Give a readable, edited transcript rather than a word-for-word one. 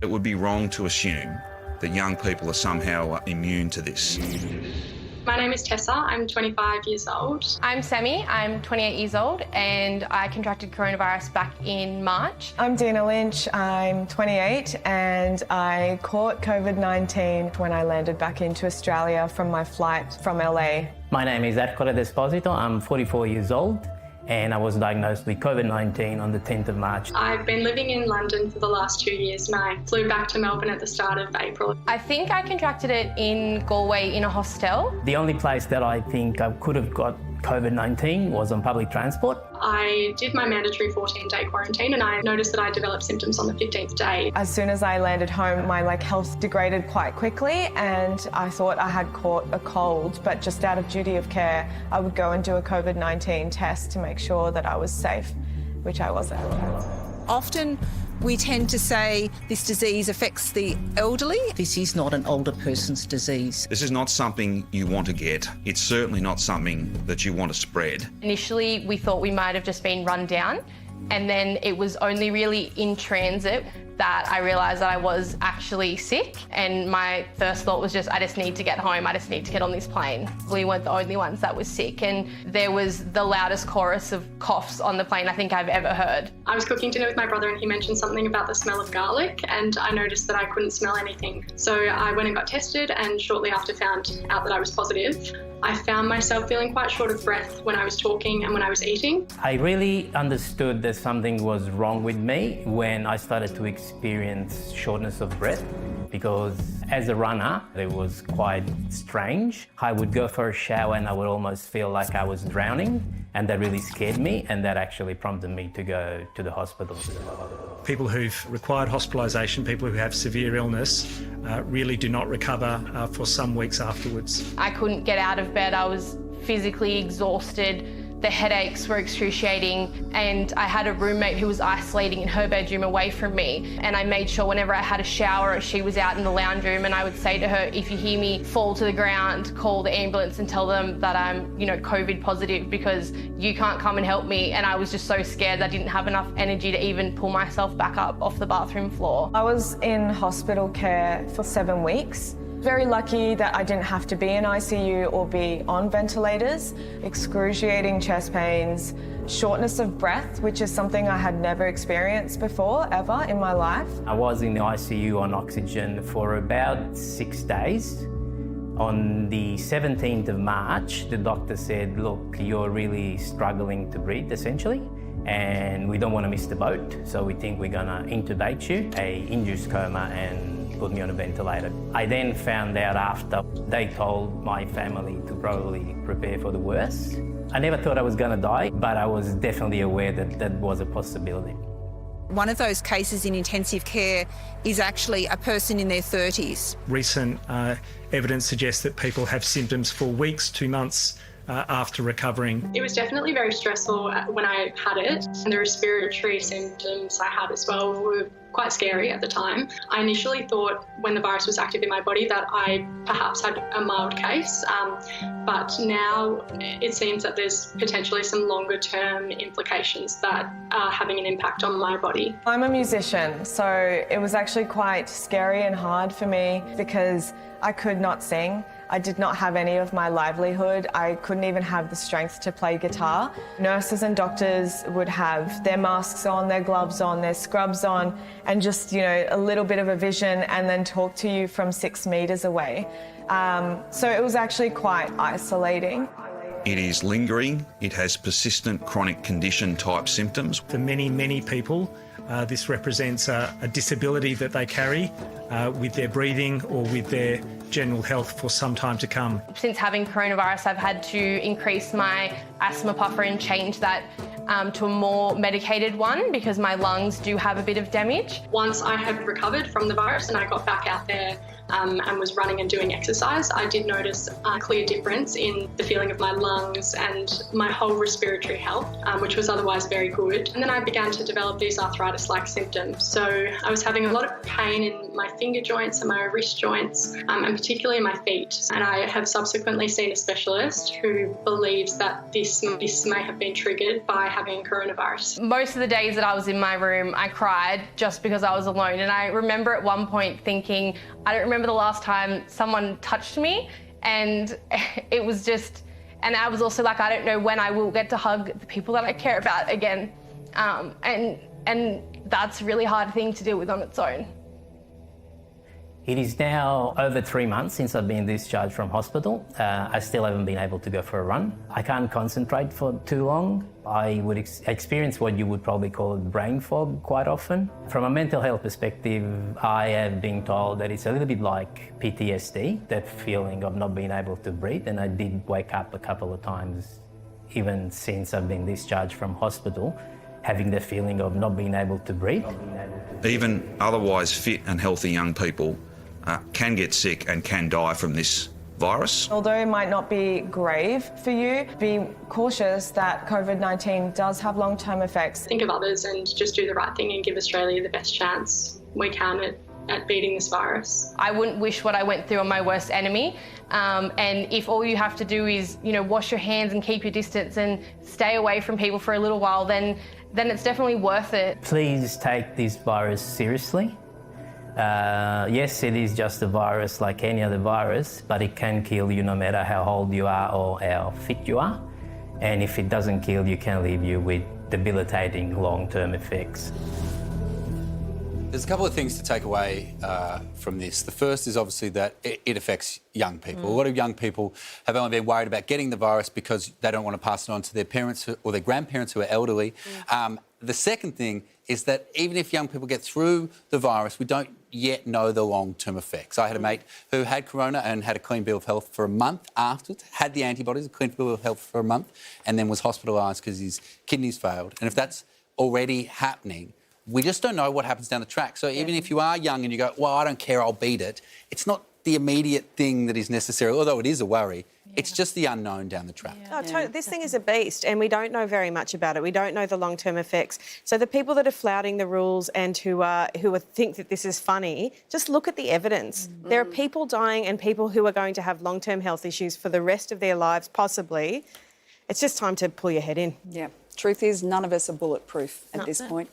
It would be wrong to assume that young people are somehow immune to this. My name is Tessa, I'm 25 years old. I'm Sammy, I'm 28 years old and I contracted coronavirus back in March. I'm Dina Lynch, I'm 28 and I caught COVID-19 when I landed back into Australia from my flight from LA. My name is Ercole Desposito, I'm 44 years old and I was diagnosed with COVID-19 on the 10th of March. I've been living in London for the last 2 years and I flew back to Melbourne at the start of April. I think I contracted it in Galway in a hostel. The only place that I think I could have got COVID-19 was on public transport. I did my mandatory 14-day quarantine and I noticed that I developed symptoms on the 15th day. As soon as I landed home, my health degraded quite quickly and I thought I had caught a cold, but just out of duty of care, I would go and do a COVID-19 test to make sure that I was safe, which I wasn't. Often we tend to say this disease affects the elderly. This is not an older person's disease. This is not something you want to get. It's certainly not something that you want to spread. Initially, we thought we might have just been run down, and then it was only really in transit that I realised that I was actually sick, and my first thought was I just need to get home, I just need to get on this plane. We weren't the only ones that were sick, and there was the loudest chorus of coughs on the plane I think I've ever heard. I was cooking dinner with my brother and he mentioned something about the smell of garlic and I noticed that I couldn't smell anything. So I went and got tested and shortly after found out that I was positive. I found myself feeling quite short of breath when I was talking and when I was eating. I really understood that something was wrong with me when I started to experience shortness of breath, because as a runner, it was quite strange. I would go for a shower and I would almost feel like I was drowning, and that really scared me, and that actually prompted me to go to the hospital. People who've required hospitalisation, people who have severe illness, really do not recover for some weeks afterwards. I couldn't get out of bed, I was physically exhausted. The headaches were excruciating, and I had a roommate who was isolating in her bedroom away from me, and I made sure whenever I had a shower or she was out in the lounge room, and I would say to her, if you hear me fall to the ground, call the ambulance and tell them that I'm, COVID positive, because you can't come and help me. And I was just so scared that I didn't have enough energy to even pull myself back up off the bathroom floor. I was in hospital care for 7 weeks. Very lucky that I didn't have to be in ICU or be on ventilators. Excruciating chest pains, shortness of breath, which is something I had never experienced before, ever in my life. I was in the ICU on oxygen for about 6 days. On the 17th of March, the doctor said, look, you're really struggling to breathe, essentially, and we don't want to miss the boat, so we think we're gonna intubate you, a induced coma, and put me on a ventilator. I then found out after they told my family to probably prepare for the worst. I never thought I was gonna die, but I was definitely aware that that was a possibility. One of those cases in intensive care is actually a person in their 30s. Recent evidence suggests that people have symptoms for weeks, 2 months after recovering. It was definitely very stressful when I had it, and the respiratory symptoms I had as well were quite scary at the time. I initially thought when the virus was active in my body that I perhaps had a mild case, but now it seems that there's potentially some longer term implications that are having an impact on my body. I'm a musician, so it was actually quite scary and hard for me because I could not sing. I did not have any of my livelihood. I couldn't even have the strength to play guitar. Nurses and doctors would have their masks on, their gloves on, their scrubs on, and just, a little bit of a vision, and then talk to you from 6 meters away. So it was actually quite isolating. It is lingering. It has persistent chronic condition type symptoms. For many, many people, this represents a disability that they carry with their breathing or with their general health for some time to come. Since having coronavirus, I've had to increase my asthma puffer and change that to a more medicated one because my lungs do have a bit of damage. Once I had recovered from the virus and I got back out there and was running and doing exercise, I did notice a clear difference in the feeling of my lungs and my whole respiratory health, which was otherwise very good. And then I began to develop these arthritis-like symptoms. So I was having a lot of pain in my finger joints and my wrist joints, and particularly my feet. And I have subsequently seen a specialist who believes that this may have been triggered by having coronavirus. Most of the days that I was in my room, I cried just because I was alone. And I remember at one point thinking, I don't remember the last time someone touched me. And it was just, and I was also like, I don't know when I will get to hug the people that I care about again. And that's a really hard thing to deal with on its own. It is now over 3 months since I've been discharged from hospital. I still haven't been able to go for a run. I can't concentrate for too long. I would experience what you would probably call brain fog quite often. From a mental health perspective, I have been told that it's a little bit like PTSD, that feeling of not being able to breathe. And I did wake up a couple of times, even since I've been discharged from hospital, having the feeling of not being able to breathe. Even otherwise fit and healthy young people can get sick and can die from this virus. Although it might not be grave for you, be cautious that COVID-19 does have long-term effects. Think of others and just do the right thing and give Australia the best chance we can at beating this virus. I wouldn't wish what I went through on my worst enemy. And if all you have to do is, wash your hands and keep your distance and stay away from people for a little while, then it's definitely worth it. Please take this virus seriously. Yes, it is just a virus like any other virus, but it can kill you no matter how old you are or how fit you are. And if it doesn't kill you, can leave you with debilitating long-term effects. There's a couple of things to take away from this. The first is obviously that it affects young people. A lot of young people have only been worried about getting the virus because they don't want to pass it on to their parents or their grandparents who are elderly. The second thing is that even if young people get through the virus, we don't yet know the long-term effects. I had a mate who had corona and had a clean bill of health for a month afterwards, had the antibodies, a clean bill of health for a month, and then was hospitalised because his kidneys failed. And if that's already happening, we just don't know what happens down the track. So even if you are young and you go, well, I don't care, I'll beat it, it's not the immediate thing that is necessary, although it is a worry. It's just the unknown down the track. This thing is a beast and we don't know very much about it. We don't know the long-term effects. So the people that are flouting the rules and who think that this is funny, just look at the evidence. There are people dying and people who are going to have long-term health issues for the rest of their lives, possibly. It's just time to pull your head in. Yeah. Truth is, none of us are bulletproof at this point.